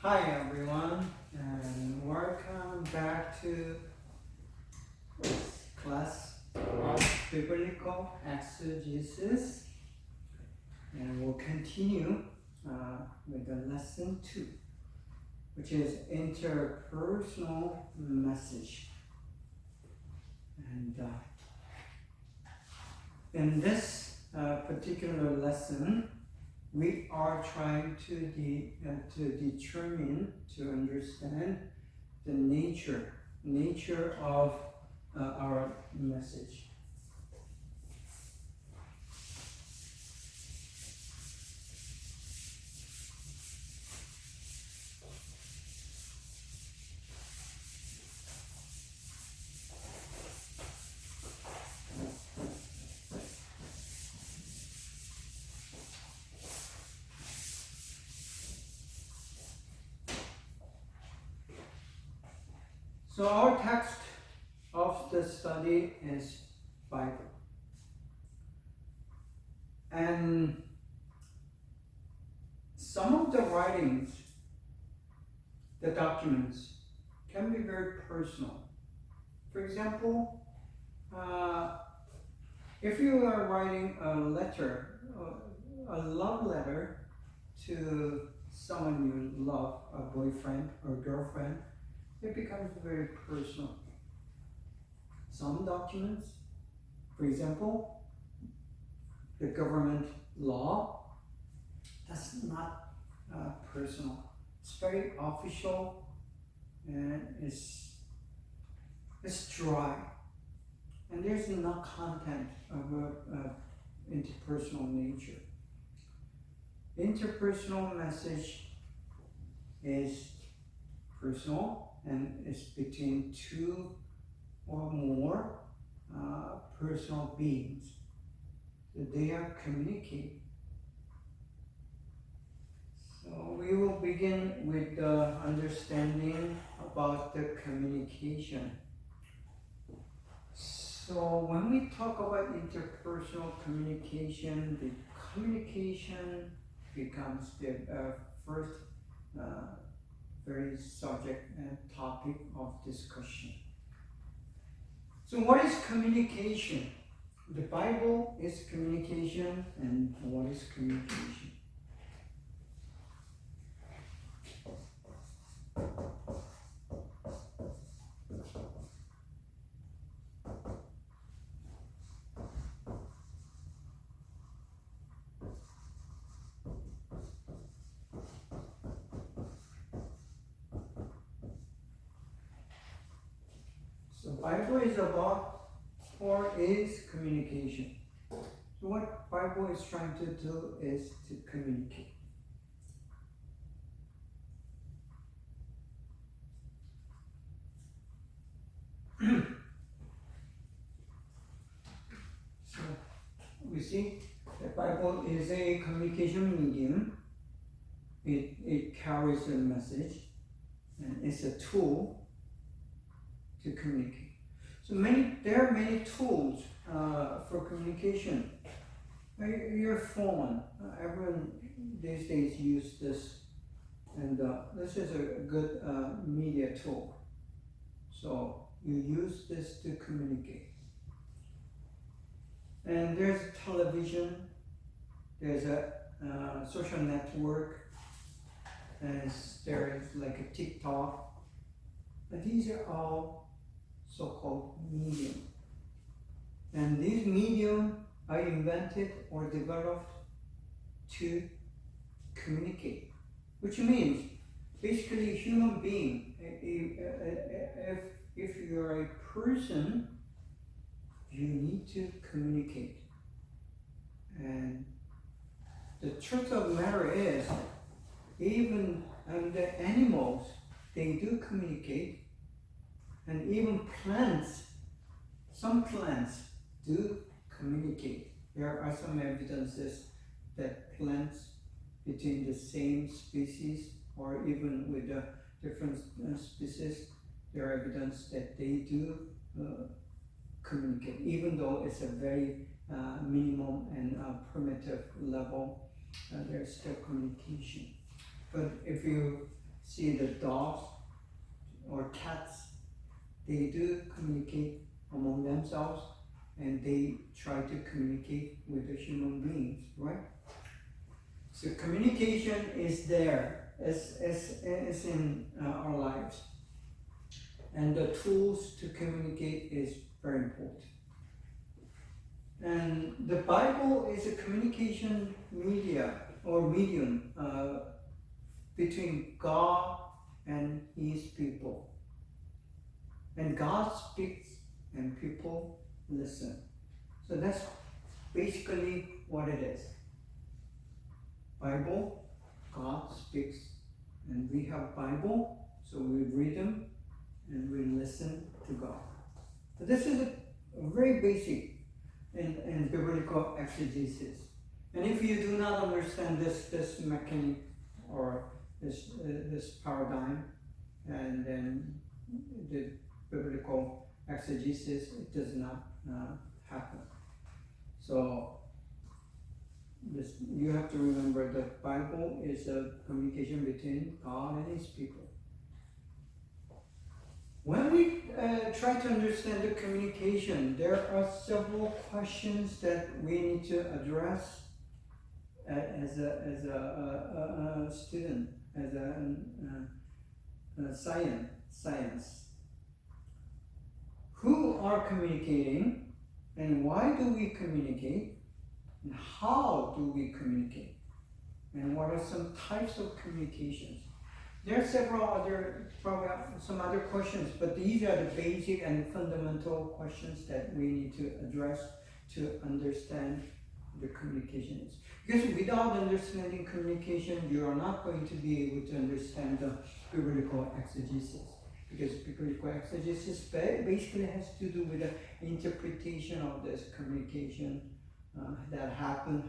Hi everyone, and welcome back to this class of biblical exegesis, and we'll continue with the lesson 2, which is interpersonal message. And in this particular lesson, we are trying to determine, to understand the nature of our message. So our text of the study is Bible. And some of the writings, the documents, can be very personal. For example, if you are writing a letter, a love letter to someone you love, a boyfriend or girlfriend, it becomes very personal. Some documents, for example, the government law, that's not personal. It's very official and it's dry. And there's no content of interpersonal nature. Interpersonal message is personal, and it's between two or more personal beings. So they are communicating. So we will begin with the understanding about the communication. So when we talk about interpersonal communication, the communication becomes the first very subject and topic of discussion. So what is communication? The Bible is communication, and what is communication? So Bible is about, or is communication. So what Bible is trying to do is to communicate. So we see the Bible is a communication medium. It carries a message, and it's a tool to communicate. So there are many tools for communication. Your phone, everyone these days use this, and this is a good media tool. So you use this to communicate. And there's television, there's a social network, and there is like a TikTok. And these are all so-called medium. And these medium are invented or developed to communicate, which means basically human being, if you're a person, you need to communicate. And the truth of the matter is, even the animals, they do communicate. And even plants, some plants do communicate. There are some evidences that plants between the same species or even with different species, there are evidence that they do communicate, even though it's a very minimum and primitive level, there's still communication. But if you see the dogs or cats, they do communicate among themselves and they try to communicate with the human beings, right? So communication is there, is in our lives. And the tools to communicate is very important. And the Bible is a communication media or medium between God and His people. And God speaks and people listen. So that's basically what it is. Bible, God speaks, and we have Bible, so we read them and we listen to God. So this is a very basic in biblical exegesis. And if you do not understand this mechanic or this paradigm, and then the biblical exegesis, it does not happen. So you have to remember that Bible is a communication between God and His people. When we try to understand the communication, there are several questions that we need to address as a student, as a science. Who are communicating, and why do we communicate, and how do we communicate, and what are some types of communications? There are several other, probably some other questions, but these are the basic and fundamental questions that we need to address to understand the communications. Because without understanding communication, you are not going to be able to understand the biblical exegesis. Because biblical exegesis basically has to do with the interpretation of this communication that had happened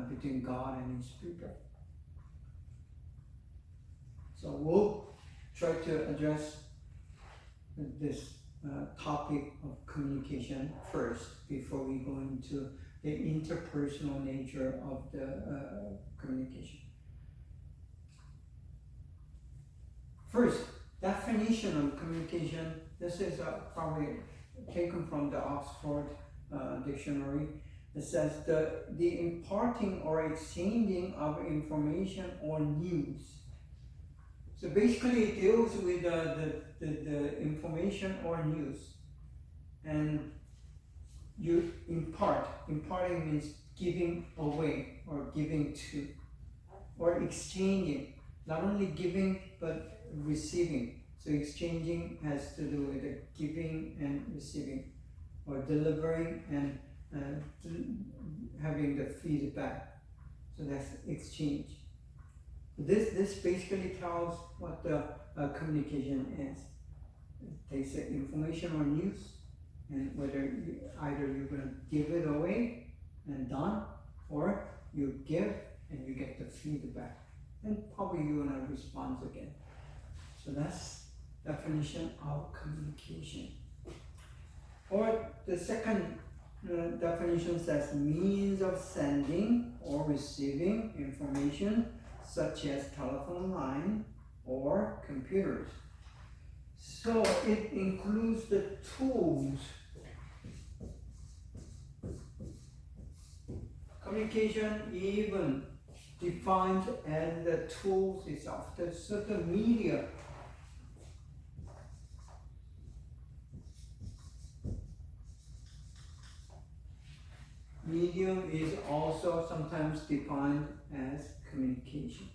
between God and His people. So we'll try to address this topic of communication first before we go into the interpersonal nature of the communication. First, definition of communication. This is probably taken from the Oxford Dictionary. It says the imparting or exchanging of information or news. So basically it deals with the information or news. And you impart. Imparting means giving away or giving to. Or exchanging. Not only giving but receiving. So exchanging has to do with the giving and receiving. Or delivering and having the feedback. So that's exchange. This basically tells what the communication is. It takes the information or news, and whether either you're going to give it away and done, or you give and you get the feedback, and probably you're going to respond again. So that's definition of communication. Or the second definition says means of sending or receiving information, such as telephone line or computers. So it includes the tools. Communication even defined as the tools itself. So the media. Medium is also sometimes defined as communication.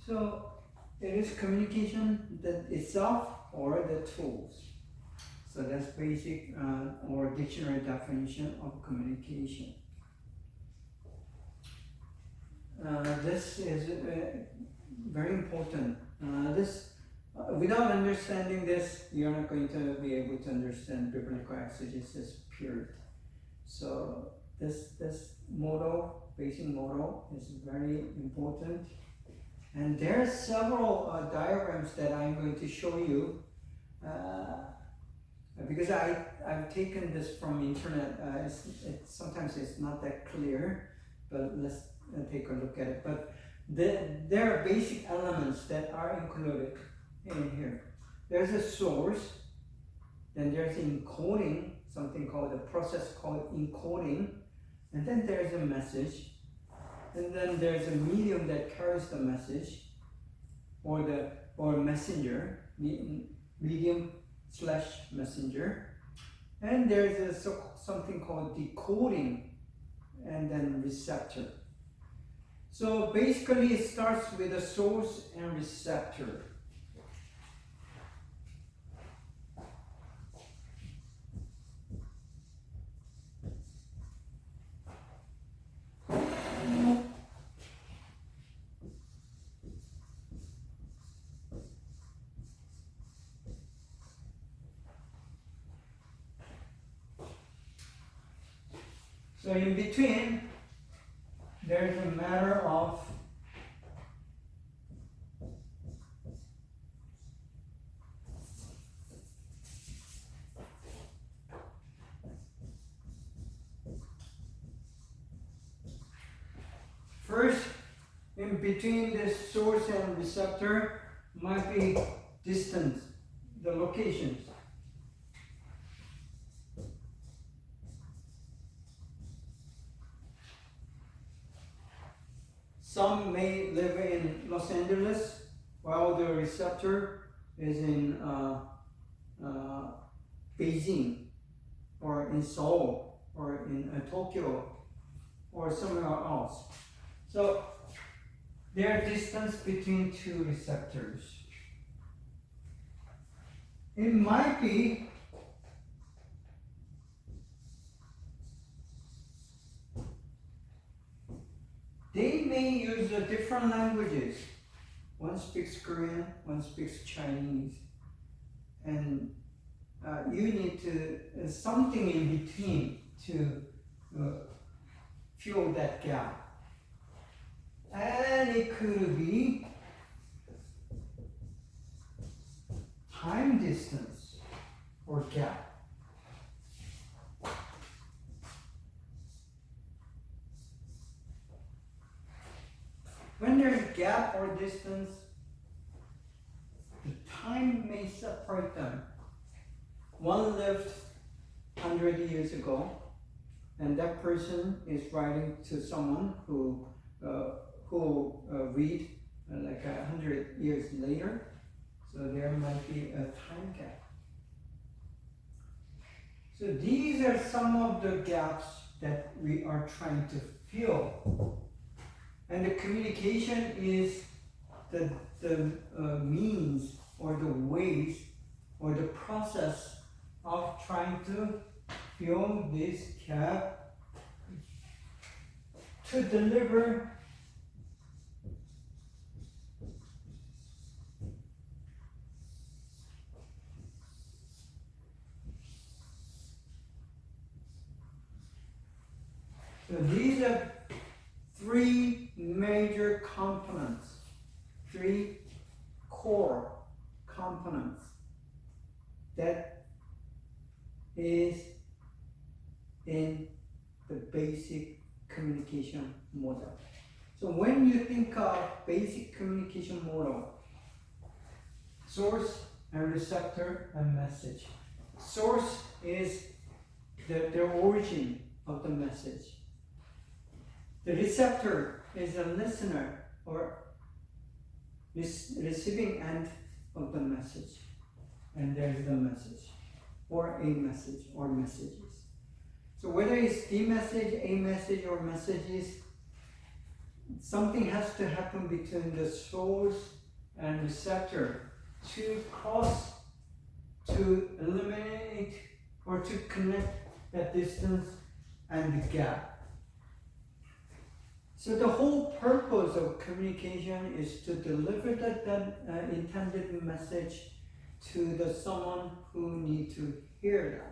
So it is communication that itself or the tools. So that's basic or dictionary definition of communication. This is very important. Without understanding this, you're not going to be able to understand biblical exegesis, period. So this model, basic model, is very important. And there are several diagrams that I'm going to show you because I've taken this from internet. Sometimes it's not that clear, but let's take a look at it. But there are basic elements that are included in here. There's a source, then there's encoding, something called a process called encoding, and then there's a message, and then there's a medium that carries the message, or messenger, medium slash messenger, and there's something called decoding, and then receptor. So basically it starts with a source and receptor. So in between, there's a matter of first, in between this source and receptor might be distance, the locations. Some may live in Los Angeles, while the receptor is in Beijing, or in Seoul, or in Tokyo, or somewhere else. So there is distance between two receptors. It might be they may use different languages. One speaks Korean, one speaks Chinese, and you need to something in between to fill that gap. And it could be time distance or gap. When there's gap or distance, the time may separate them. One lived 100 years ago, and that person is writing to someone who read like 100 years later. So there might be a time gap. So these are some of the gaps that we are trying to fill. And the communication is the means or the ways or the process of trying to fill this gap to deliver so these are three major components, three core components that is in the basic communication model. So when you think of basic communication model, source and receptor and message. Source is the origin of the message. The receptor is a listener or receiving end of the message. And there's the message, or a message, or messages. So whether it's the message, a message, or messages, something has to happen between the source and receptor to cross, to eliminate, or to connect that distance and the gap. So the whole purpose of communication is to deliver that intended message to the someone who needs to hear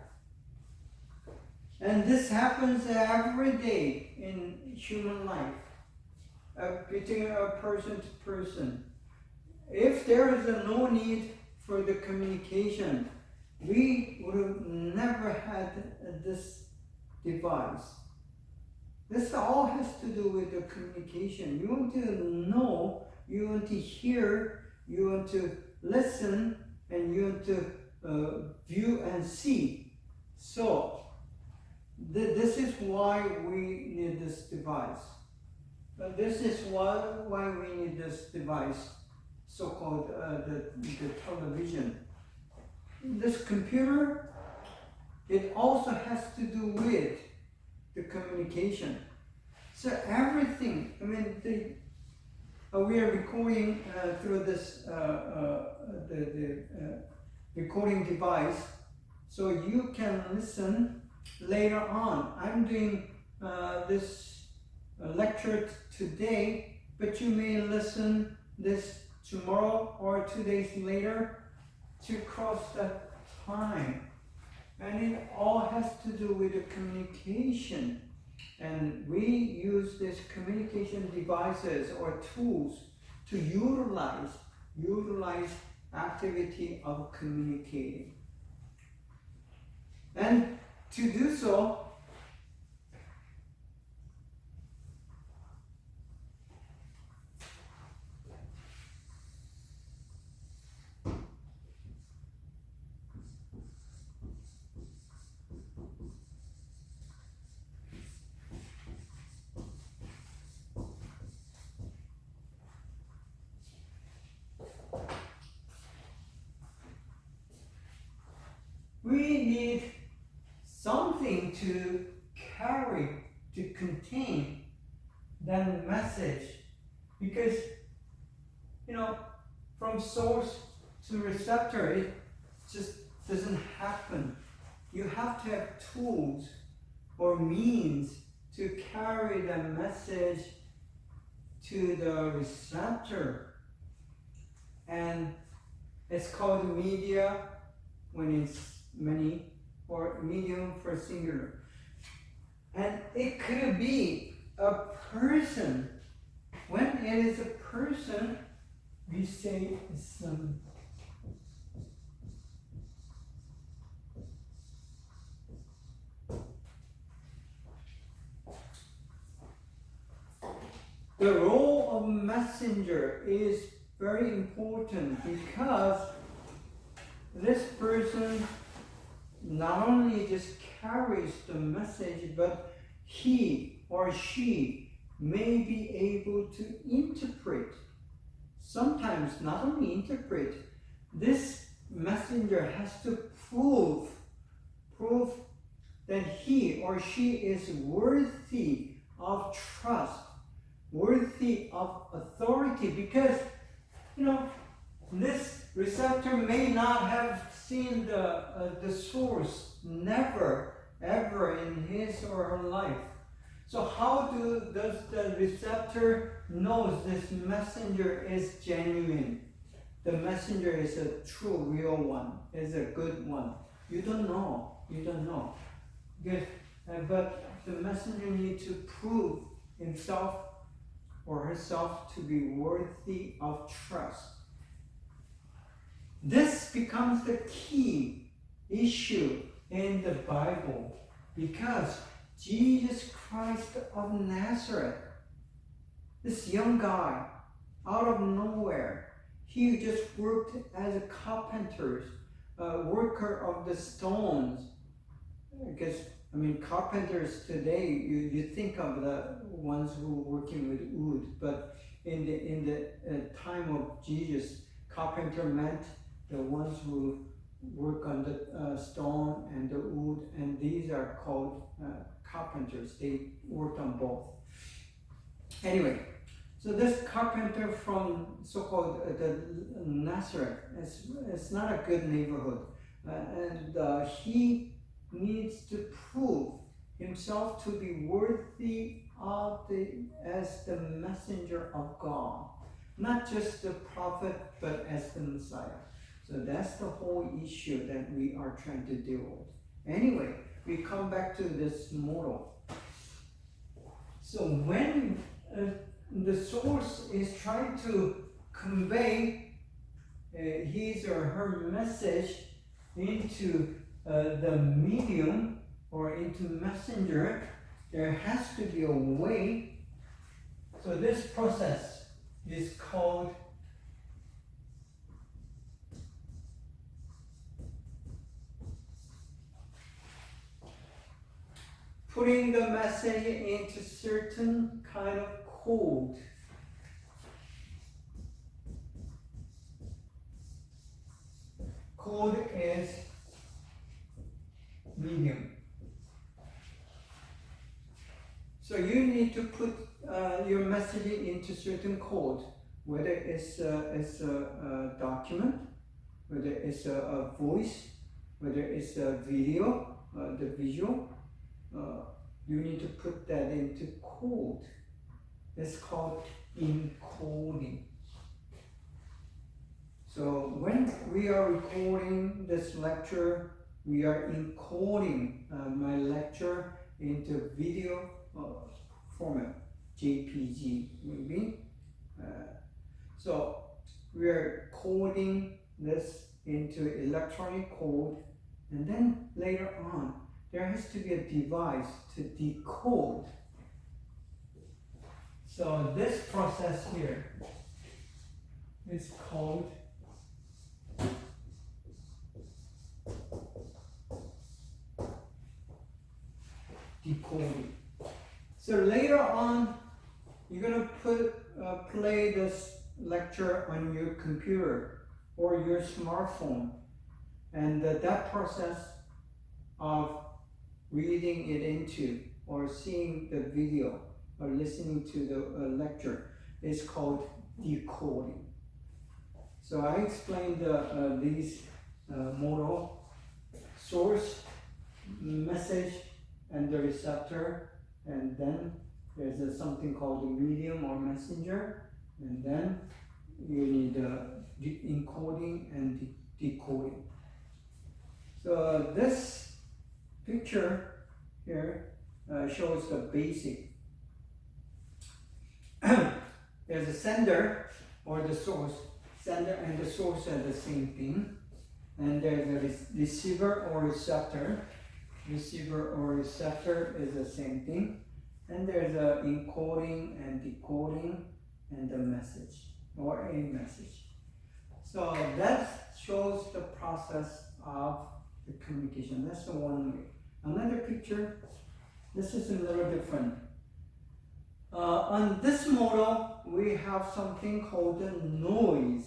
that. And this happens every day in human life, between a person to person. If there is no need for the communication, we would have never had this device. This all has to do with the communication. You want to know, you want to hear, you want to listen, and you want to view and see. So, this is why we need this device. This is why we need this device, so-called the television. This computer, it also has to do with the communication. So everything, I mean, we are recording through this recording device, so you can listen later on. I'm doing this lecture today, but you may listen this tomorrow or 2 days later to cross that time. And it all has to do with the communication. And we use these communication devices or tools to utilize activity of communicating. And to do so, we need something to carry, to contain that message. Because, from source to receptor, it just doesn't happen. You have to have tools or means to carry the message to the receptor. And it's called media when it's many, or medium for singular. And it could be a person. When it is a person, we say some. The role of messenger is very important because this person not only just carries the message, but he or she may be able to interpret. Sometimes not only interpret, this messenger has to prove that he or she is worthy of trust, worthy of authority, because this receptor may not have seen the source, never ever in his or her life. So how does the receptor knows this messenger is genuine? The messenger is a true, real one, is a good one. You don't know. Because, but the messenger needs to prove himself or herself to be worthy of trust. This becomes the key issue in the Bible because Jesus Christ of Nazareth, this young guy out of nowhere, he just worked as a carpenter, worker of the stones. Because carpenters today, you think of the ones who were working with wood, but in the time of Jesus, carpenter meant the ones who work on the stone and the wood, and these are called carpenters. They worked on both. Anyway, so this carpenter from so-called the Nazareth, it's not a good neighborhood, and he needs to prove himself to be worthy of as the messenger of God, not just the prophet, but as the Messiah. So that's the whole issue that we are trying to deal with. Anyway, we come back to this model. So when the source is trying to convey his or her message into the medium or into messenger, there has to be a way. So this process is called putting the message into certain kind of code. Code is medium. So you need to put your message into certain code, whether it's a document, whether it's a voice, whether it's a video, the visual. You need to put that into code. It's called encoding. So when we are recording this lecture, we are encoding my lecture into video format, JPG maybe. So we are coding this into electronic code, and then later on there has to be a device to decode. So this process here is called decoding. So later on, you're gonna play this lecture on your computer or your smartphone, and that process of reading it into or seeing the video or listening to the lecture is called decoding. So I explained these modal: source, message, and the receptor, and then there's something called the medium or messenger, and then you need encoding and decoding. So this picture here shows the basic. There's a sender or the source. Sender and the source are the same thing. And there's a receiver or receptor. Receiver or receptor is the same thing. And there's a encoding and decoding and the message or a message. So that shows the process of the communication. That's the one way. Another picture, this is a little different. On this model, we have something called the noise,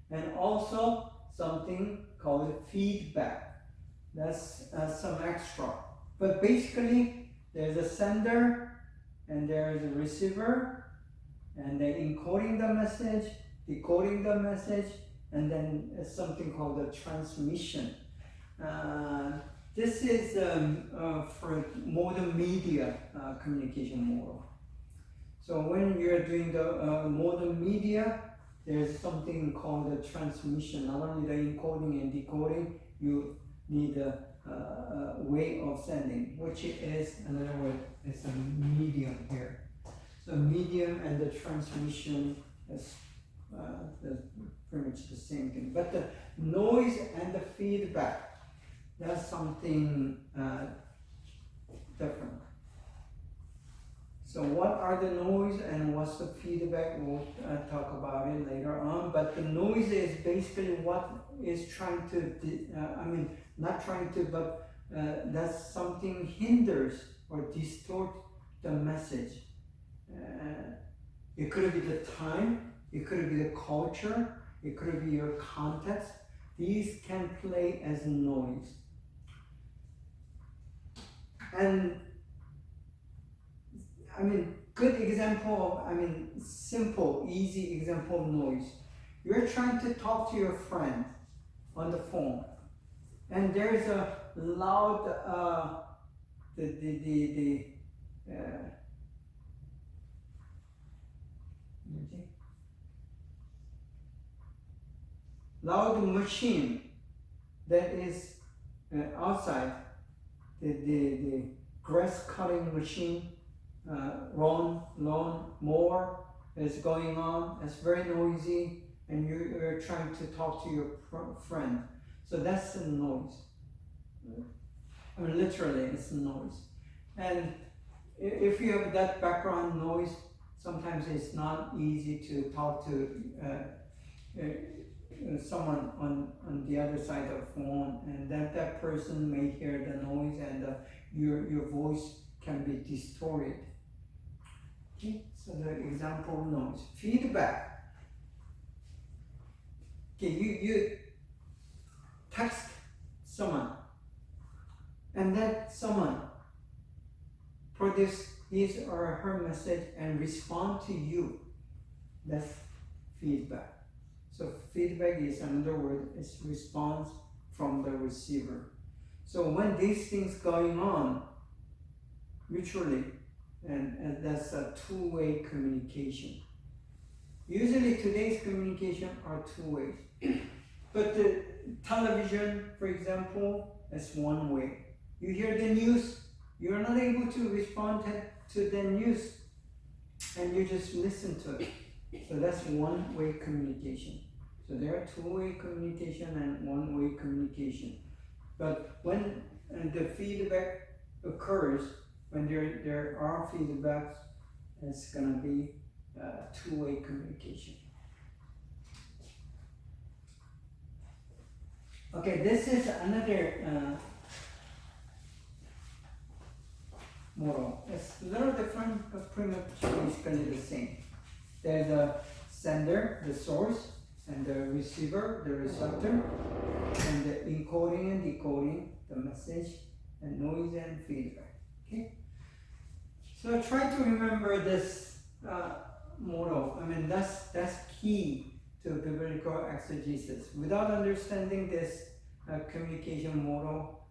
and also something called feedback. That's some extra. But basically, there's a sender and there's a receiver, and they're encoding the message, decoding the message, and then something called the transmission. This is for modern media communication model. So when you're doing the modern media, there's something called the transmission. Not only the encoding and decoding, you need a way of sending, which is, another word, it's a medium here. So medium and the transmission is pretty much the same thing. But the noise and the feedback, that's something different. So what are the noise and what's the feedback? We'll talk about it later on. But the noise is basically what is trying to, not trying to, but that's something hinders or distort the message. It could be the time, it could be the culture, it could be your context. These can play as noise. And good example of, simple, easy example of noise. You're trying to talk to your friend on the phone, and there's a loud, loud machine that is outside, the grass cutting machine, lawn mower is going on. It's very noisy, and you're trying to talk to your friend. So that's a noise. Literally, it's a noise. And if you have that background noise, sometimes it's not easy to talk to someone on the other side of the phone, and that person may hear the noise, and your voice can be distorted. Okay, so the example noise. Feedback. Okay, you text someone, and that someone produce his or her message and respond to you. That's feedback. So feedback is another word, it's response from the receiver. So when these things going on mutually, and that's a two-way communication. Usually today's communication are two ways. But the television, for example, is one way. You hear the news, you're not able to respond to the news, and you just listen to it. So that's one-way communication. So there are two-way communication and one-way communication. But when the feedback occurs, when there are feedbacks, it's gonna be two-way communication. Okay, this is another model. It's a little different, but pretty much basically the same. There's a sender, the source, and the receiver, the receptor, and the encoding and decoding, the message, and noise and feedback. Okay? So try to remember this model. I mean, that's key to biblical exegesis. Without understanding this communication model,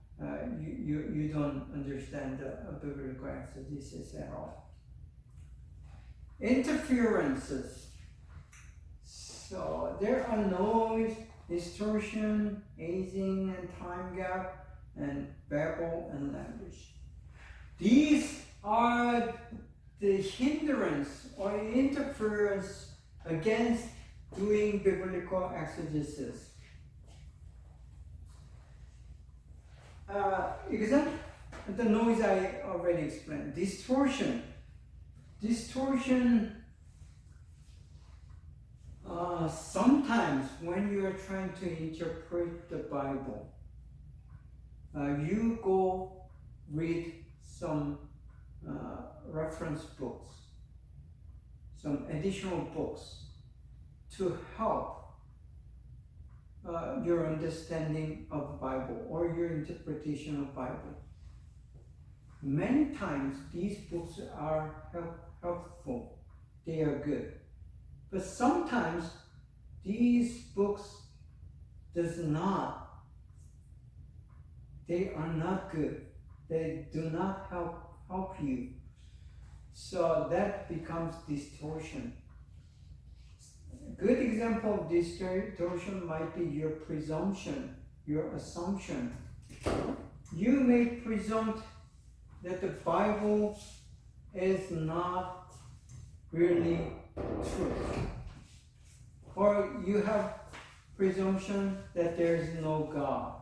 you don't understand biblical exegesis at all. Interferences. So there are noise, distortion, aging and time gap, and babble and language. These are the hindrance or interference against doing biblical exegesis. Example, the noise I already explained. Distortion. Sometimes when you are trying to interpret the Bible, you go read some reference books, some additional books to help your understanding of the Bible or your interpretation of the Bible. Many times these books are helpful, they are good. But sometimes these books they are not good. They do not help you. So that becomes distortion. A good example of distortion might be your presumption, your assumption. You may presume that the Bible is not really true. Or you have presumption that there is no God.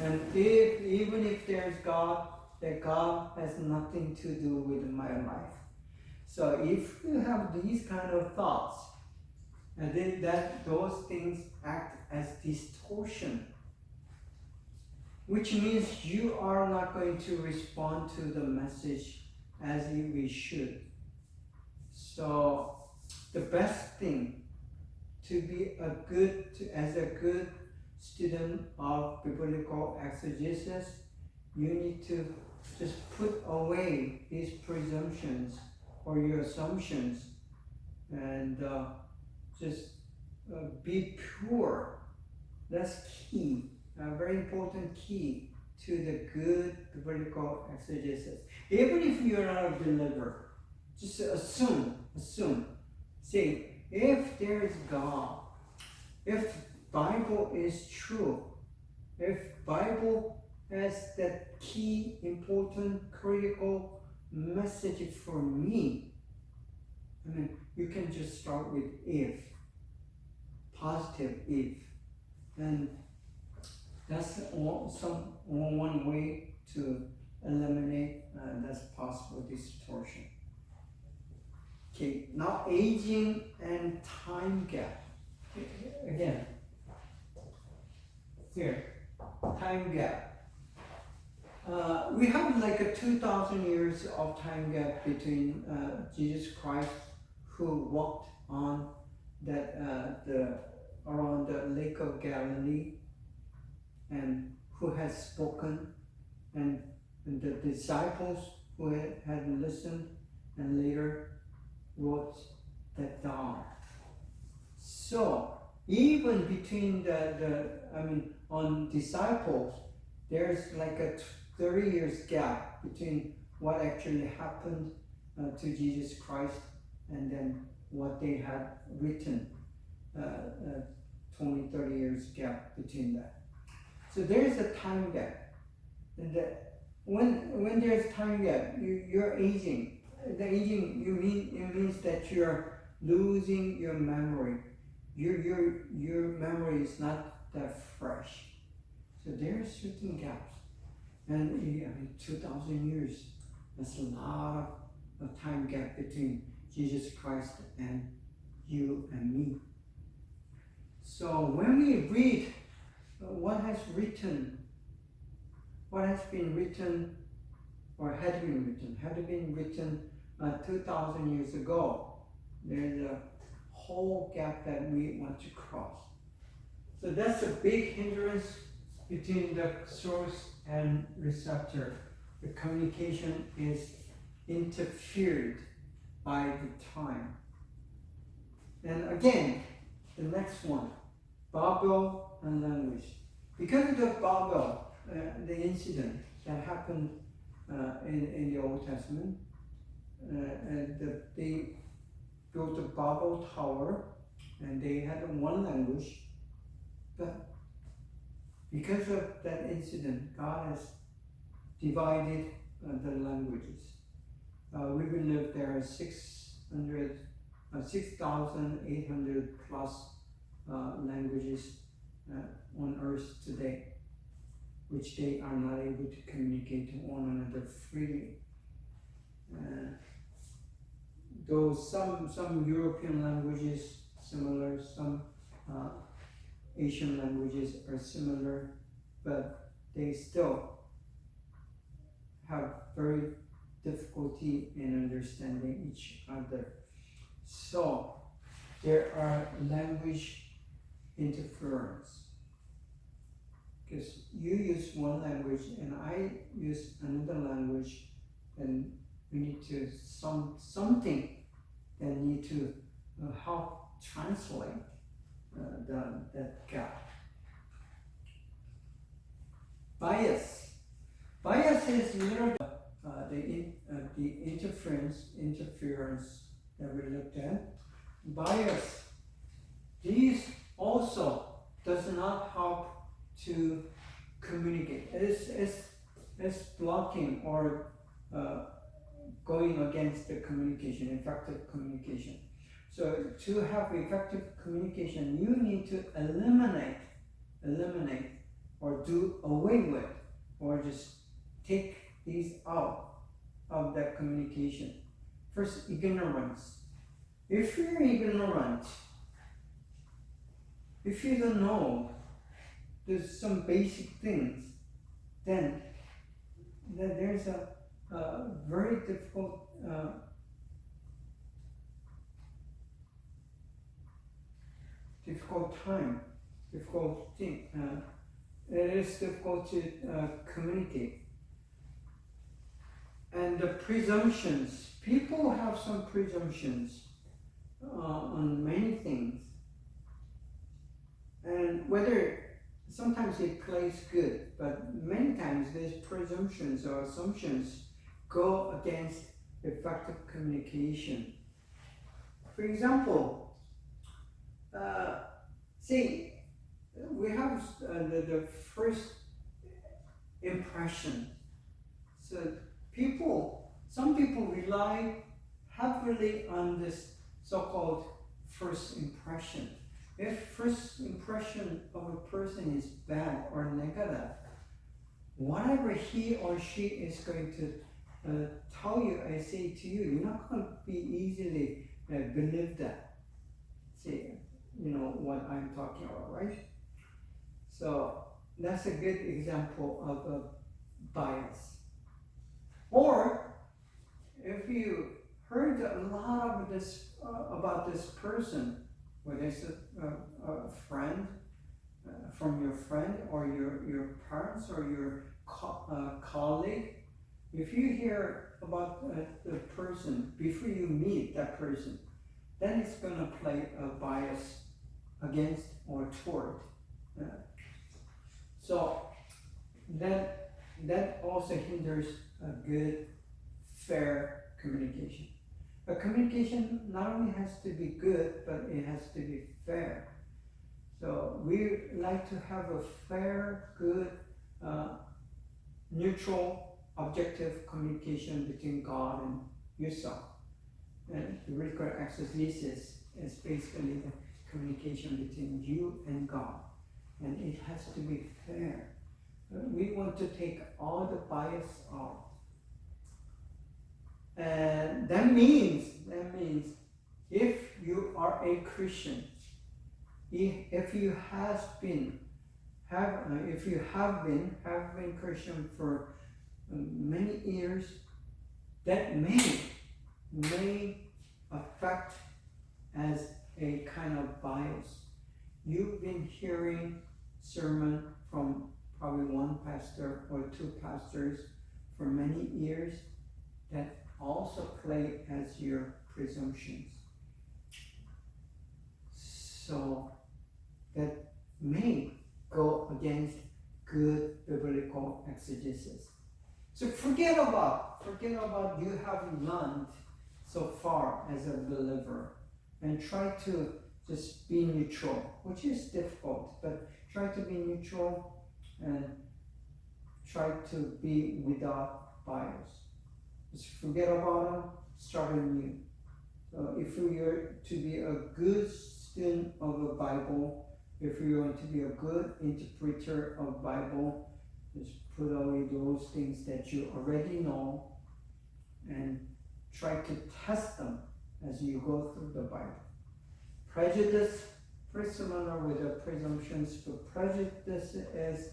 And even if there is God, that God has nothing to do with my life. So if you have these kind of thoughts, and then those things act as distortion, which means you are not going to respond to the message as we should. So the best thing to be as a good student of biblical exegesis, you need to just put away these presumptions or your assumptions and just be pure. That's key, a very important key to the good biblical exegesis. Even if you're not a believer, just assume. Say, if there is God, if Bible is true, if Bible has that key, important, critical message for me, I mean, you can just start with if, positive if, and that's one way to eliminate that's possible distortion. Okay, now aging and time gap. Again, here, time gap. We have like a 2,000 years of time gap between Jesus Christ, who walked on that around the Lake of Galilee, and who has spoken, and the disciples who had listened and later wrote that down. So even between on disciples, there's like a 30 years gap between what actually happened to Jesus Christ and then what they had written, 20, 30 years gap between that. So there's a time gap. And when there's time gap, you're aging. The aging, it means that you're losing your memory. Your memory is not that fresh. So there are certain gaps. And 2,000 years, that's a lot of time gap between Jesus Christ and you and me. So when we read what has been written or had been written 2,000 years ago, there's a whole gap that we want to cross. So that's a big hindrance between the source and receptor. The communication is interfered by the time. And again, the next one, Babel and language. Because of the Babel, the incident that happened in the Old Testament, they built a Babel tower, and they had one language, but because of that incident, God has divided the languages. We will live there 6,800 plus languages on earth today, which they are not able to communicate to one another freely. Though some European languages similar, some Asian languages are similar, but they still have very difficulty in understanding each other. So there are language interference. Because you use one language and I use another language, and we need to something that need to help translate that gap. Bias is literally the interference that we looked at. Bias, these also does not help to communicate. It's blocking or going against the communication, effective communication. So to have effective communication, you need to eliminate or do away with, or just take these out of that communication. First, ignorance. If you're ignorant, if you don't know there's some basic things, then there's a very difficult thing. It is difficult to communicate. And the presumptions. People have some presumptions on many things. And whether sometimes it plays good, but many times these presumptions or assumptions go against effective communication. For example, say we have the first impression. So some people rely heavily on this so-called first impression. If first impression of a person is bad or negative, whatever he or she is going to tell you, I say to you, you're not going to be easily believe that. See, you know what I'm talking about, right? So that's a good example of a bias. Or if you heard a lot of this about this person, whether it's a friend, from your friend or your parents or your colleague, if you hear about the person before you meet that person, then it's going to play a bias against or toward. So that also hinders a good, fair communication. A communication not only has to be good, but it has to be fair. So we like to have a fair, good, neutral, objective communication between God and yourself. And the biblical exegesis is basically the communication between you and God. And it has to be fair. We want to take all the bias out. And that means if you are a Christian, if you have been Christian for many years, that may affect as a kind of bias. You've been hearing sermon from probably one pastor or two pastors for many years that also play as your presumptions. So that may go against good biblical exegesis. So forget about you have learned so far as a believer, and try to just be neutral, which is difficult, but try to be neutral and try to be without bias. Just forget about them, start anew. So if you're to be a good student of the Bible, if you want to be a good interpreter of Bible, just put away those things that you already know and try to test them as you go through the Bible. Prejudice, very similar with the presumptions, but prejudice is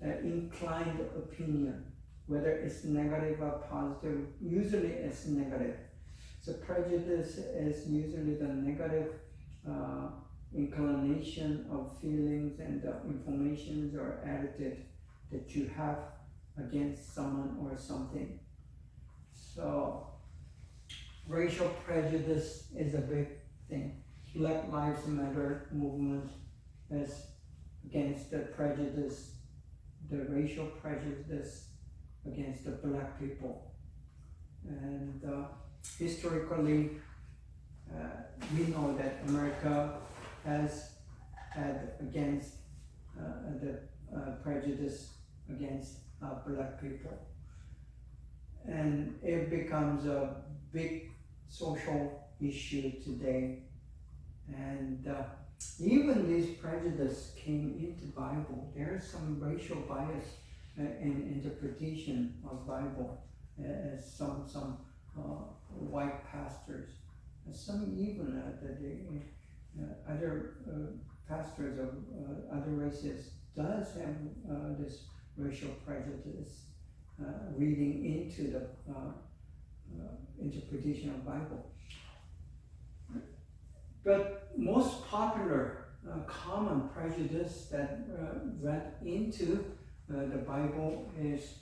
an inclined opinion, whether it's negative or positive. Usually it's negative. So prejudice is usually the negative inclination of feelings and informations or attitude that you have against someone or something. So racial prejudice is a big thing. Black Lives Matter movement is against the prejudice, the racial prejudice against the black people. And historically, we know that America has had against the prejudice against black people. And it becomes a big social issue today. And even this prejudice came into Bible. There's some racial bias in interpretation of Bible, as some white pastors, some even other pastors of other races does have this racial prejudice reading into the interpretation of Bible. But most popular common prejudice that read into the Bible is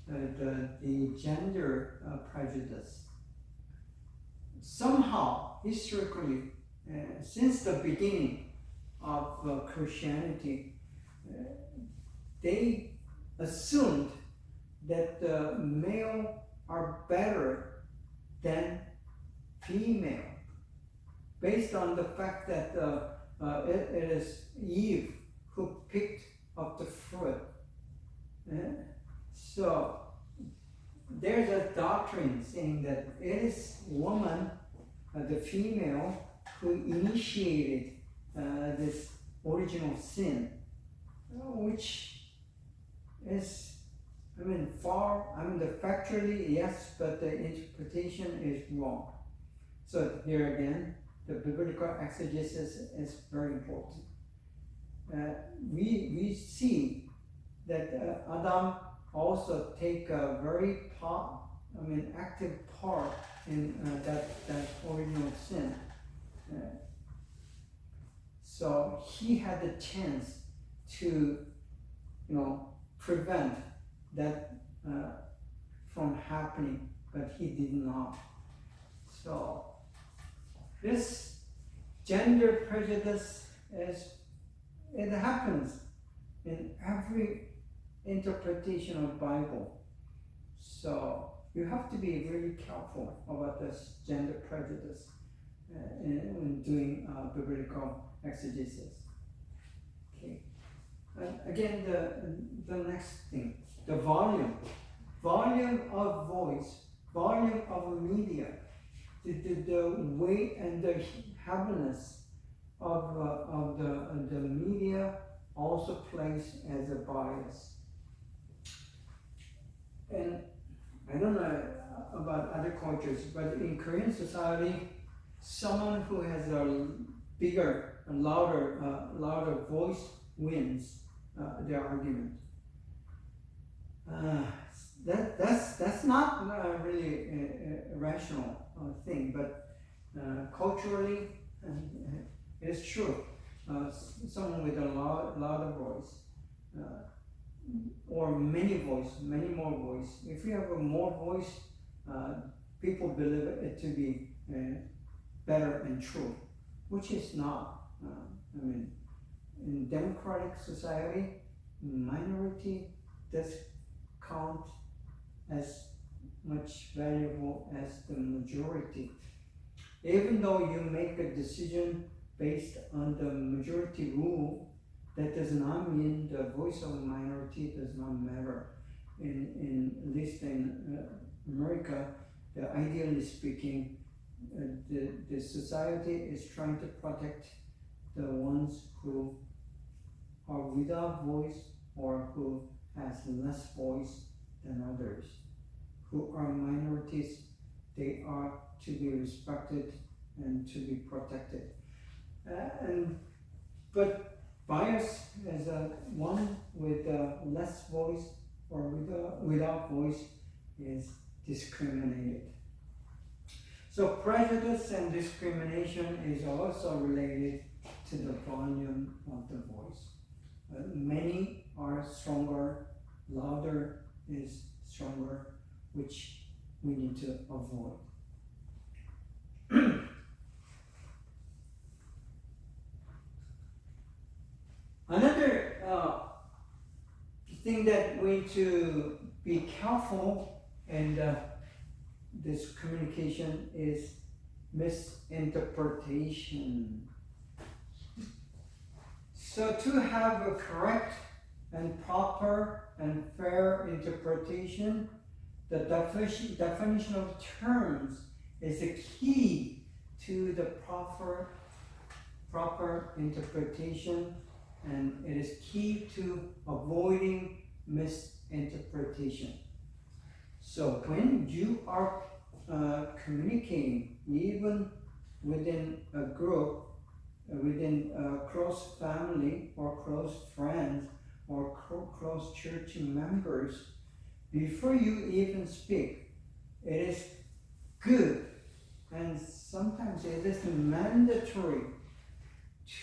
the gender prejudice. Somehow, historically, since the beginning of Christianity, they assumed that the male are better than female, based on the fact that it is Eve who picked up the fruit. So there's a doctrine saying that it is woman, the female, who initiated this original sin, which is factually, yes, but the interpretation is wrong. So here again, the biblical exegesis is very important. We see that Adam also take a very active part in that original sin. So he had the chance to, prevent that from happening, but he did not. So this gender prejudice it happens in every interpretation of Bible. So you have to be really careful about this gender prejudice in doing biblical exegesis. Okay. And again, the next thing, the volume of voice, volume of media, the weight and the heaviness of the media also plays as a bias. And I don't know about other cultures, but in Korean society, someone who has a bigger, louder voice wins the argument. That's not really a rational thing, but culturally it is true. Someone with a louder voice or many more voice. If you have a more voice, people believe it to be better and true, which is not. In democratic society, minority does count as much valuable as the majority. Even though you make a decision based on the majority rule, that does not mean the voice of a minority does not matter. At least in America, ideally speaking, the society is trying to protect the ones who are without voice or who has less voice than others. Who are minorities, they are to be respected and to be protected. But bias as one with less voice or without voice is discriminated. So prejudice and discrimination is also related to the volume of the voice. Many are stronger, louder is stronger, which we need to avoid. Another thing that we need to be careful in this communication is misinterpretation. So to have a correct and proper and fair interpretation, the definition of terms is the key to the proper interpretation, and it is key to avoiding misinterpretation. So when you are communicating, even within a group, within a close family or close friends or close church members, before you even speak, it is good and sometimes it is mandatory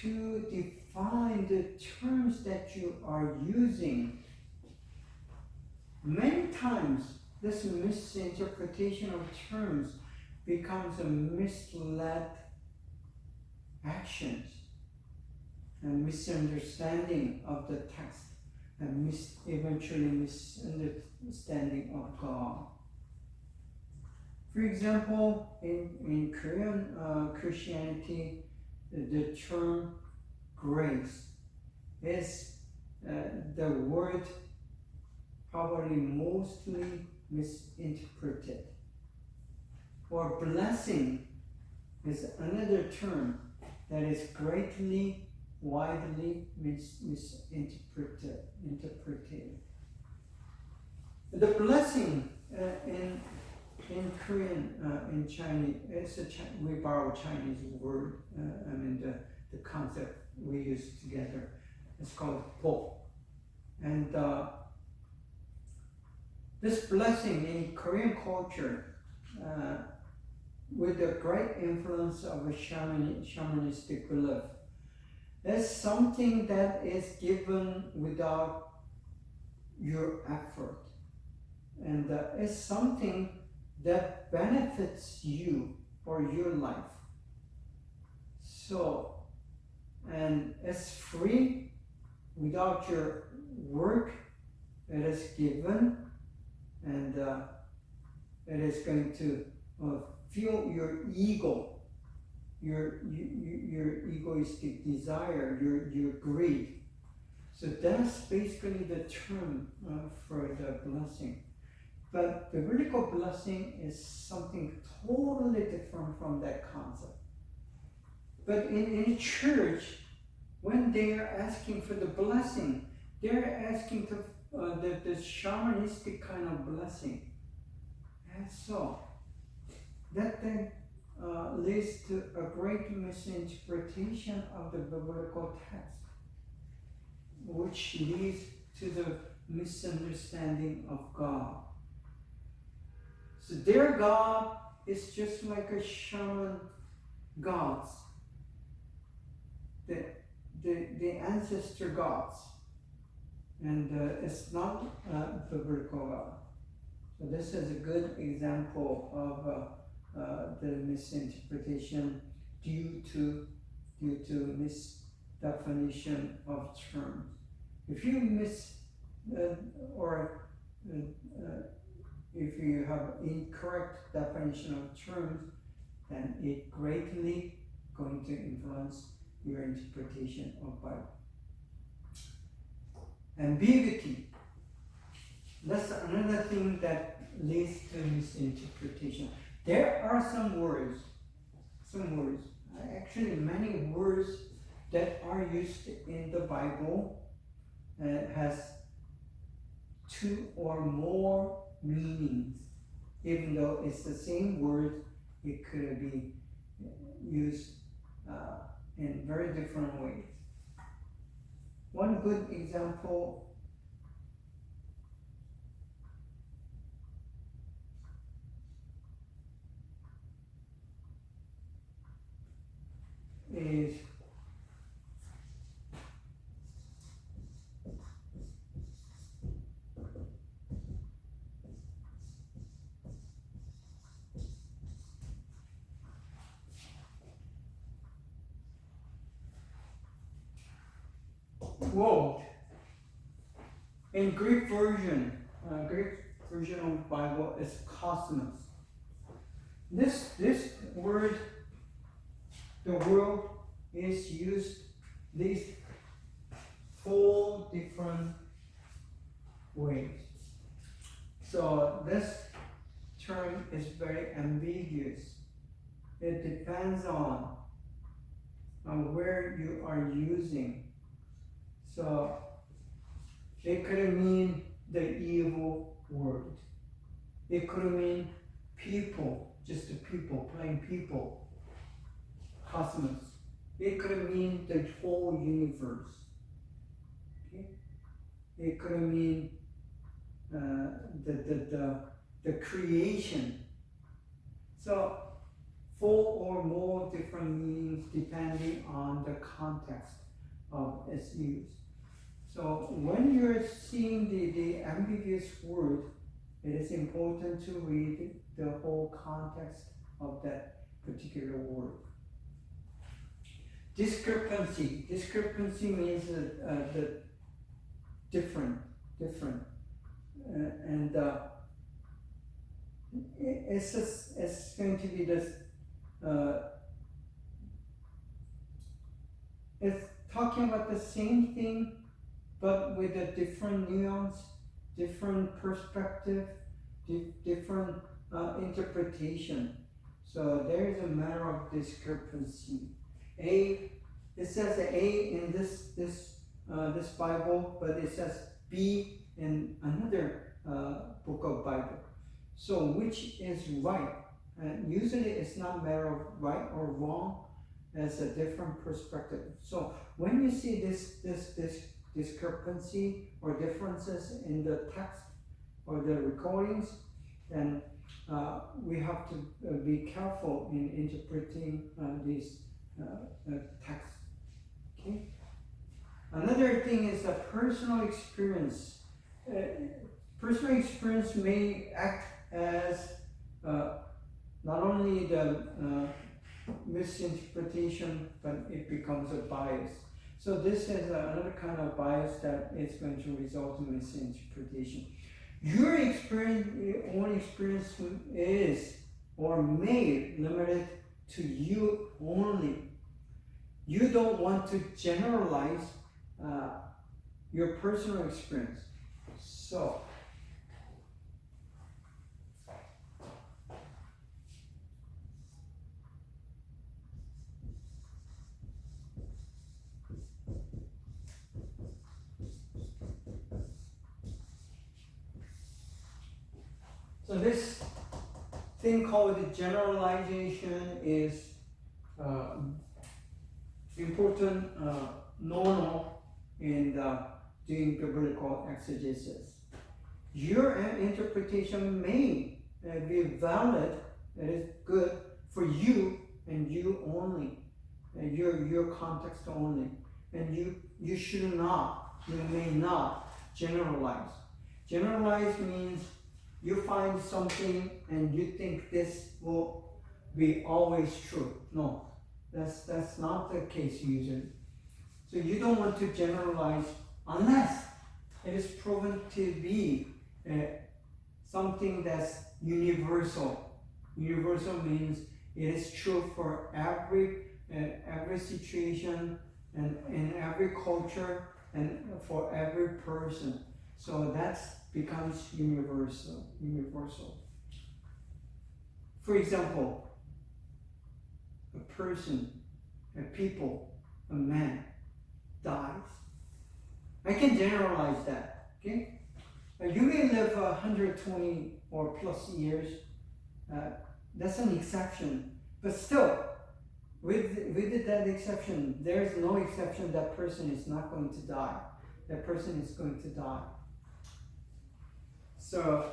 to define the terms that you are using. Many times this misinterpretation of terms becomes a misled actions and misunderstanding of the text and eventually misunderstanding of God. For example, in Korean Christianity, the term grace is the word probably mostly misinterpreted. Or blessing is another term that is greatly, widely misinterpreted. The blessing in Korean, in Chinese, we borrow Chinese word. The concept we use together. It's called po. And this blessing in Korean culture, with the great influence of a shamanistic belief, is something that is given without your effort. And it's something that benefits you or your life. So, and it's free without your work. It is given, and it is going to fuel your ego, your egoistic desire, your greed. So that's basically the term for the blessing. But biblical blessing is something totally different from that concept. But in church, when they are asking for the blessing, they're asking for the shamanistic kind of blessing. And so, that then leads to a great misinterpretation of the biblical text, which leads to the misunderstanding of God. So their God is just like a shaman gods, the ancestor gods, and it's not biblical God. So this is a good example of the misinterpretation due to misdefinition of terms. If you if you have incorrect definition of terms, then it greatly going to influence your interpretation of Bible. Ambiguity. That's another thing that leads to misinterpretation. There are some words, actually many words that are used in the Bible has two or more meanings. Even though it's the same word, it could be used in very different ways. One good example is world. In Greek version of Bible is cosmos. This word, the world, is used these 4 different ways. So this term is very ambiguous. It depends on where you are using. So it could mean the evil world. It could mean people, just the people, plain people, cosmos. It could mean the whole universe. Okay? It could mean the creation. So 4 or more different meanings depending on the context of its use. So when you're seeing the ambiguous word, it is important to read the whole context of that particular word. Discrepancy. Discrepancy means the different, and it's going to be this. It's talking about the same thing, but with a different nuance, different perspective, different interpretation. So there is a matter of discrepancy. It says A in this Bible, but it says B in another book of Bible. So which is right? And usually it's not a matter of right or wrong. It's a different perspective. So when you see this discrepancy or differences in the text or the recordings, then we have to be careful in interpreting these texts. Okay. Another thing is a personal experience. Personal experience may act as not only the misinterpretation, but it becomes a bias. So this is another kind of bias that is going to result in misinterpretation. Your own experience is or may limited to you only. You don't want to generalize your personal experience. So this thing called generalization is important, normal in doing biblical exegesis. Your interpretation may be valid, it is good for you and you only, your context only, and you should not, you may not generalize. Generalize means you find something and you think this will be always true. No, that's not the case usually. So you don't want to generalize unless it is proven to be something that's universal. Universal means it is true for every situation and in every culture and for every person. So that becomes universal. For example, a person, a people, a man dies. I can generalize that. Okay, you may live 120 or plus years. That's an exception, but still, with that exception, there is no exception that person is not going to die. That person is going to die. So,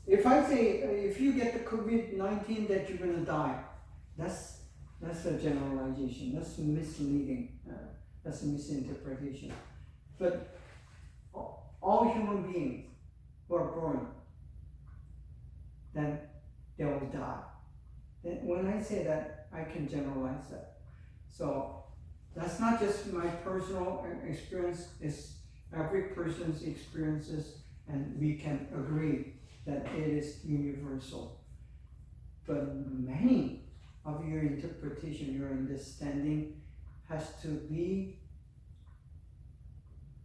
if I say, if you get the COVID-19 that you're going to die, that's a generalization. That's misleading. That's a misinterpretation. But all human beings who are born, then they will die. Then when I say that, I can generalize that. So that's not just my personal experience, it's every person's experiences, and we can agree that it is universal. But many of your interpretation, your understanding has to be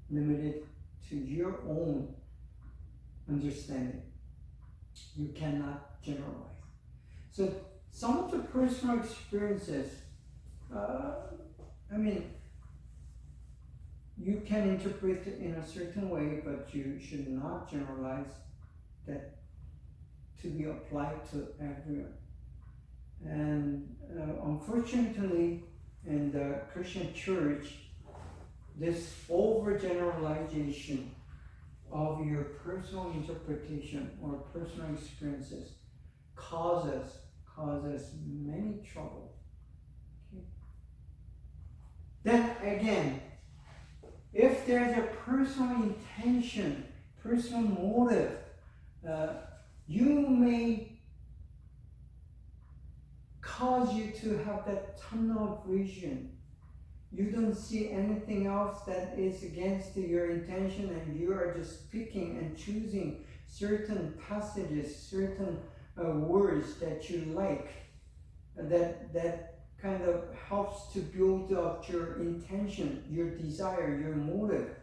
limited to your own understanding. You cannot generalize. So some of the personal experiences, you can interpret it in a certain way, but you should not generalize that to be applied to everyone. And unfortunately, in the Christian church, this overgeneralization of your personal interpretation or personal experiences causes many trouble. Okay? Then again, if there's a personal intention, personal motive, you may cause you to have that tunnel vision. You don't see anything else that is against your intention, and you are just picking and choosing certain passages, certain words that you like, that kind of helps to build up your intention, your desire, your motive.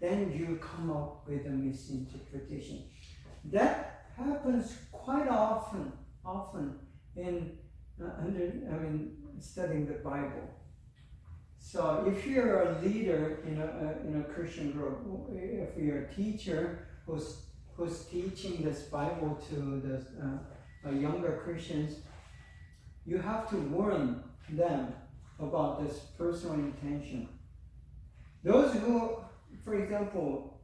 Then you come up with a misinterpretation. That happens quite often in studying the Bible. So if you're a leader in a Christian group, if you're a teacher who who's teaching this Bible to the younger Christians, you have to warn them about this personal intention. Those who, for example,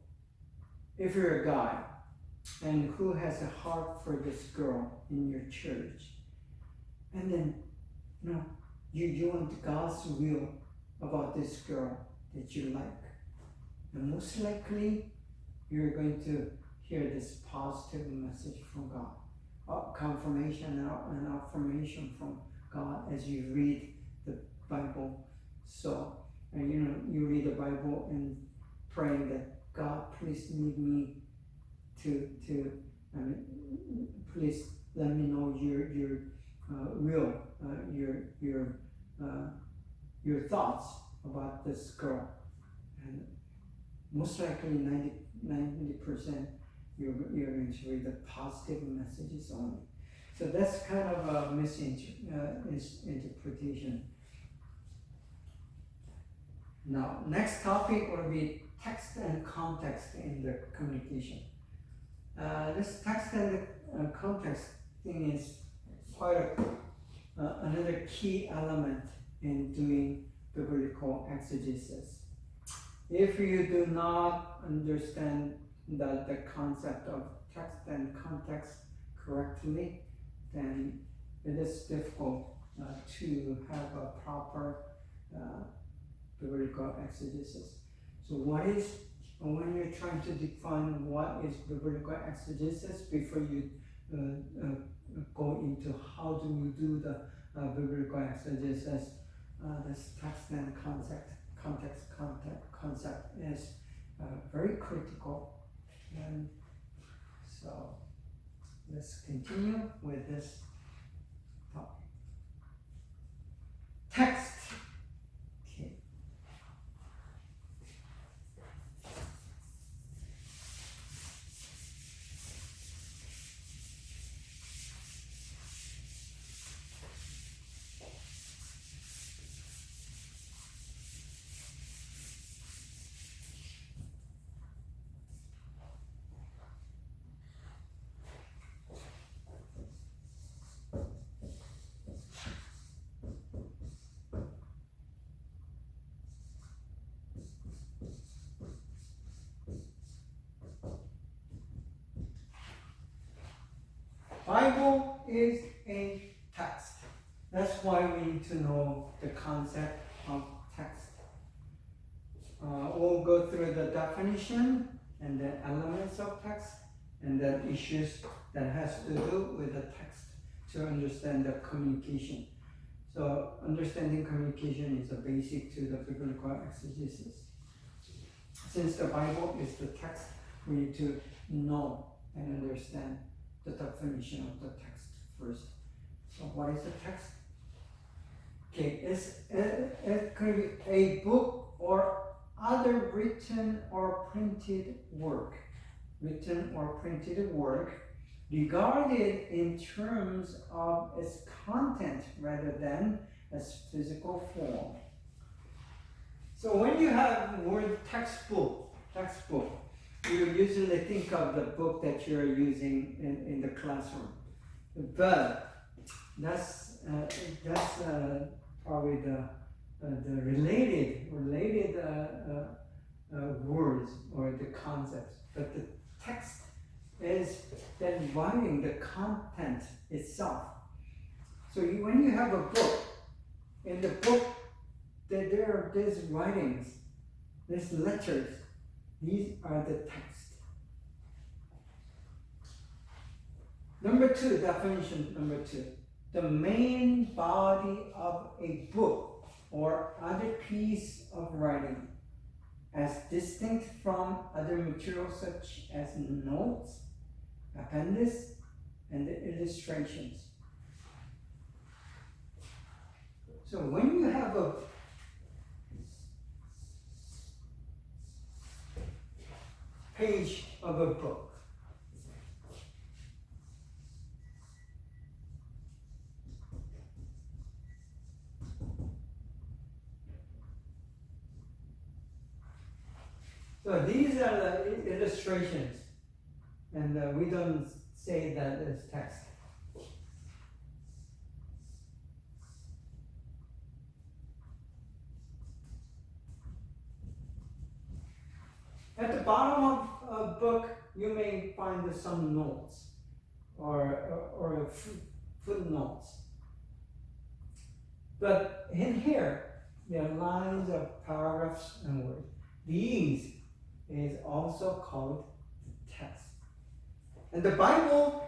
if you're a guy and who has a heart for this girl in your church, and then you want God's will about this girl that you like, and most likely you're going to hear this positive message from God, confirmation and affirmation from God as you read the Bible. So, you read the Bible and praying that God, please lead me please let me know your will, your thoughts about this girl, and most likely 90% you're going to read the positive messages only. So that's kind of a misinterpretation. Now, next topic will be text and context in the communication. This text and context thing is quite another key element in doing biblical exegesis. If you do not understand the concept of text and context correctly, then it is difficult to have a proper biblical exegesis. So when you're trying to define what is biblical exegesis before you go into how do we do the biblical exegesis, this text and context concept is very critical. And so let's continue with this topic. Text. Okay. Bible is a text. That's why we need to know the concept of text. We'll go through the definition and the elements of text and the issues that has to do with the text to understand the communication. So understanding communication is a basic to the biblical exegesis. Since the Bible is the text, we need to know and understand the definition of the text first. So what is the text? Okay, it could be a book or other written or printed work regarded in terms of its content rather than its physical form. So when you have the word textbook, you usually think of the book that you're using in the classroom. But that's probably the related words or the concepts. But the text is then writing the content itself. So when you have a book, in the book there are these writings, these letters. These are the text. Definition number two. The main body of a book or other piece of writing, as distinct from other materials such as notes, appendix, and illustrations. So when you have a page of a book, so these are the illustrations, and we don't say that as text. At the bottom of a book, you may find some notes or footnotes. But in here, there are lines of paragraphs and words. These is also called text. And the Bible,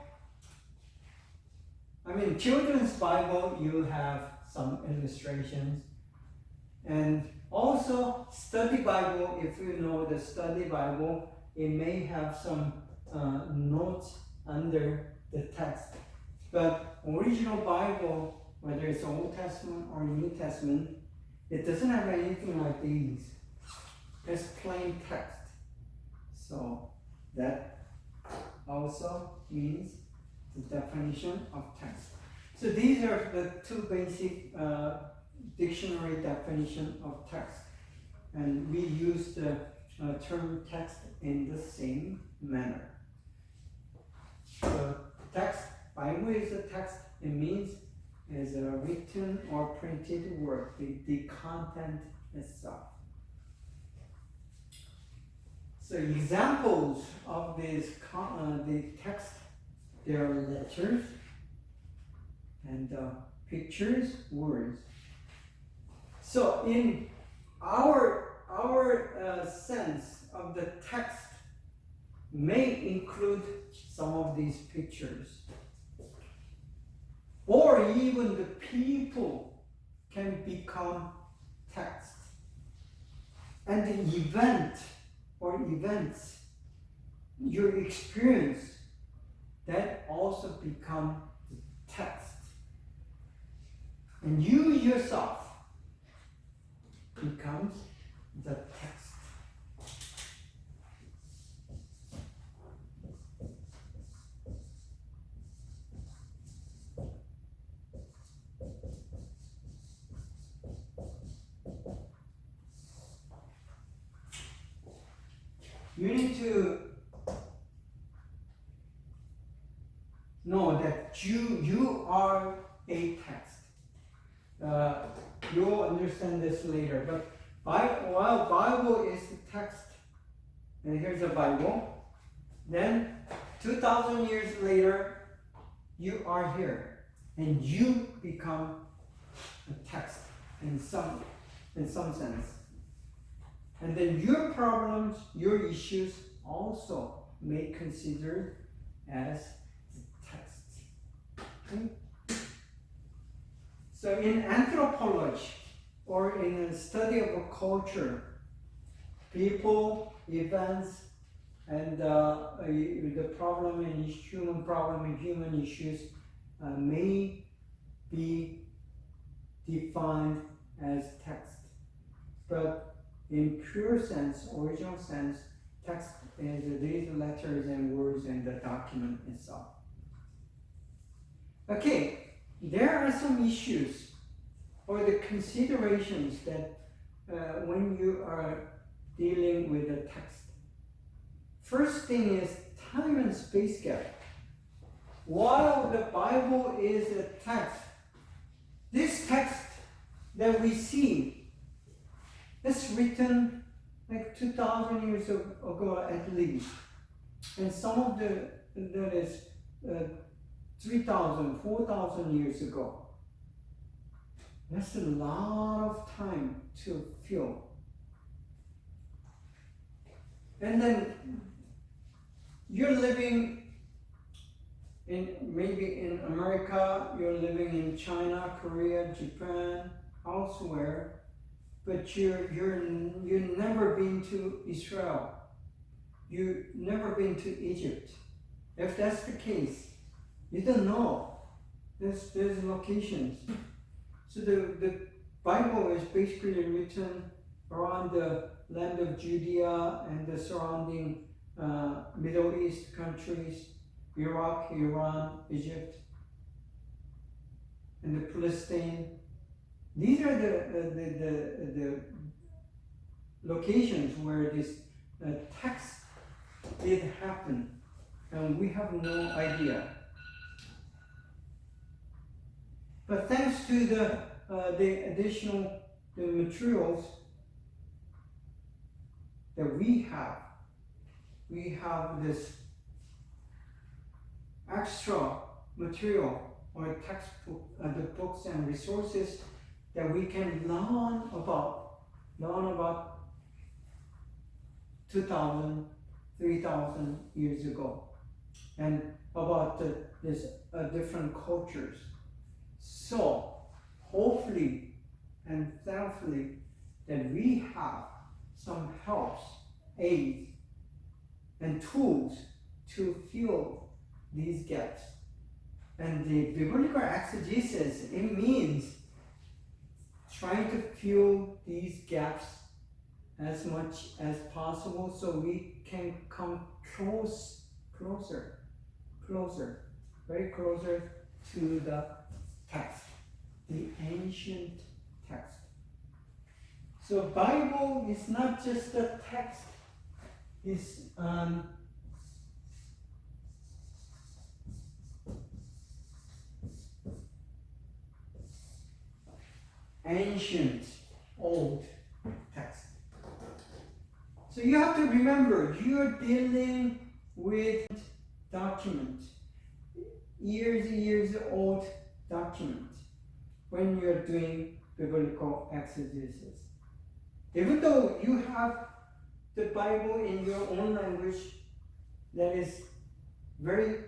children's Bible, you have some illustrations. And also, study Bible, if you know the study Bible, it may have some notes under the text. But original Bible, whether it's Old Testament or New Testament, it doesn't have anything like these. It's plain text. So that also means the definition of text. So these are the two basic dictionary definition of text. And we use the term text in the same manner. So text, Bible is a text. It means is a written or printed word, the content itself. So examples of this the text, there are letters and pictures, words. So in our sense of the text may include some of these pictures. Or even the people can become text. And the event or events, your experience, that also become text. And you yourself becomes the text. You need to know that you are a text. You'll understand this later, but while Bible is the text, and here's the Bible, then 2,000 years later, you are here, and you become a text in some sense. And then your problems, your issues also may be considered as the text. Okay? So in anthropology, or in a study of a culture, people, events, and the problem and human problem and human issues may be defined as text. But in pure sense, original sense, text is these letters and words in the document itself. Okay, there are some issues or the considerations that when you are dealing with the text. First thing is time and space gap. While the Bible is a text, this text that we see, it's written like 2,000 years ago at least. And some of that is 3,000, 4,000 years ago. That's a lot of time to fill. And then you're living maybe in America, you're living in China, Korea, Japan, elsewhere. But you've never been to Israel. You've never been to Egypt. If that's the case, you don't know. There's locations. So the Bible is basically written around the land of Judea and the surrounding Middle East countries, Iraq, Iran, Egypt, and the Palestine. These are the locations where this text did happen. and we have no idea. But thanks to the additional materials that we have this extra material or textbook, the books and resources that we can learn about 2,000, 3,000 years ago, and about this different cultures. So hopefully and thankfully that we have some helps, aids, and tools to fill these gaps. And the biblical exegesis, it means trying to fill these gaps as much as possible so we can come closer, very closer to the text, the ancient text. So Bible is not just a text, it's ancient, old text. So you have to remember, you're dealing with document, years old document when you're doing biblical exegesis. Even though you have the Bible in your own language that is very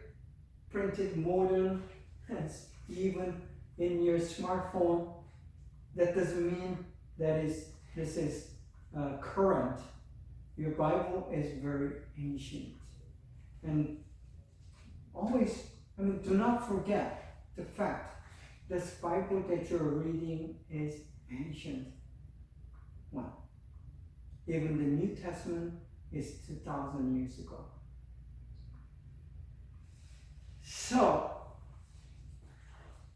printed, modern, even in your smartphone, that doesn't mean that this is current. Your Bible is very ancient. And always, do not forget the fact this Bible that you're reading is ancient one. Even the New Testament is 2,000 years ago. So,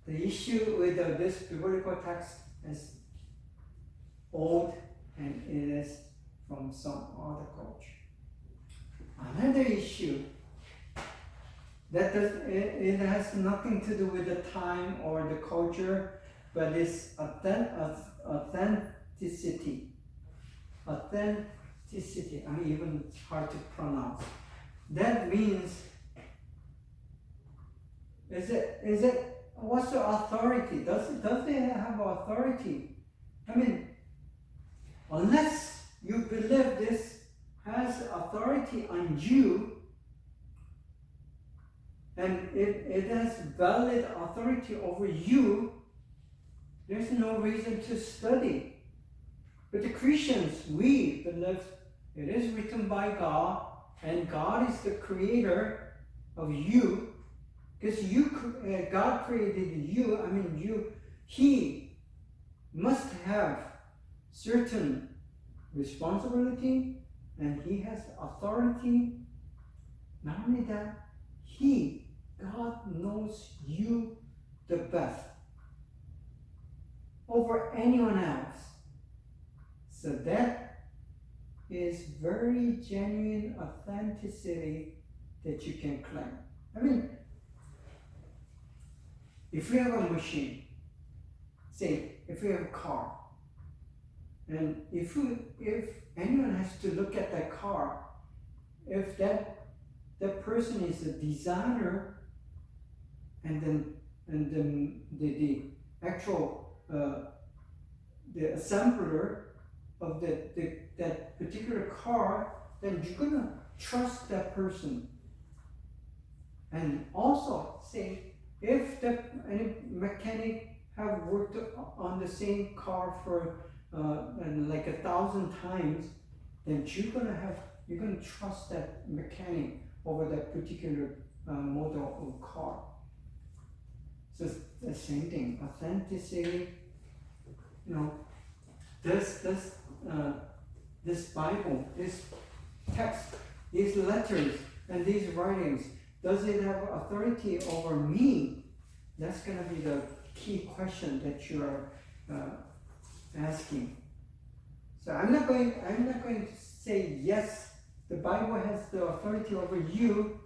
the issue with this biblical text is old and it is from some other culture. Another issue that it has nothing to do with the time or the culture, but it's authenticity. Authenticity, even hard to pronounce. That means, what's the authority? Does it have authority? Unless you believe this has authority on you, and it has valid authority over you, there's no reason to study. But the Christians, we believe it is written by God, and God is the creator of you, because God created you. He must have certain responsibility, and He has authority. Not only that, God knows you the best over anyone else. So that is very genuine authenticity that you can claim. If we have a machine, say if we have a car, and if anyone has to look at that car, if that person is a designer, and then the actual the assembler of that particular car, then you're gonna trust that person. And also, say if any mechanic have worked on the same car for like 1,000 times, then you're gonna trust that mechanic over that particular model of car. So it's the same thing. Authenticity. This Bible, this text, these letters, and these writings, does it have authority over me? That's going to be the key question that you are asking. So I'm not going to say yes, the Bible has the authority over you,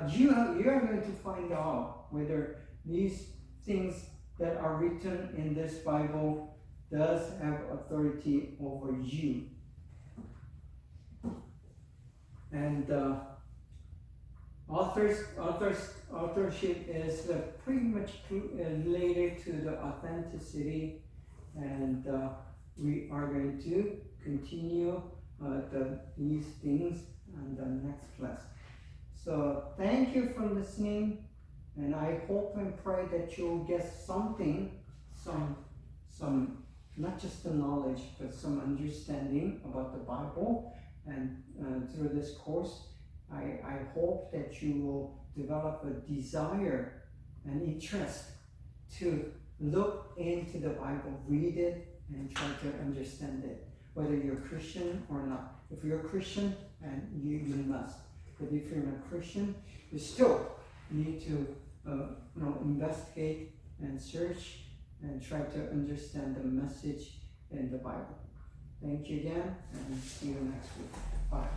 you are going to find out whether these things that are written in this Bible does have authority over you. And authorship is pretty much related to the authenticity, and we are going to continue these things in the next class. So thank you for listening, and I hope and pray that you'll get something, some not just the knowledge, but some understanding about the Bible. And through this course, I hope that you will develop a desire and interest to look into the Bible, read it, and try to understand it, whether you're Christian or not. If you're a Christian, and you must. But if you're not Christian, you still need to investigate and search and try to understand the message in the Bible. Thank you again, and see you next week. Bye.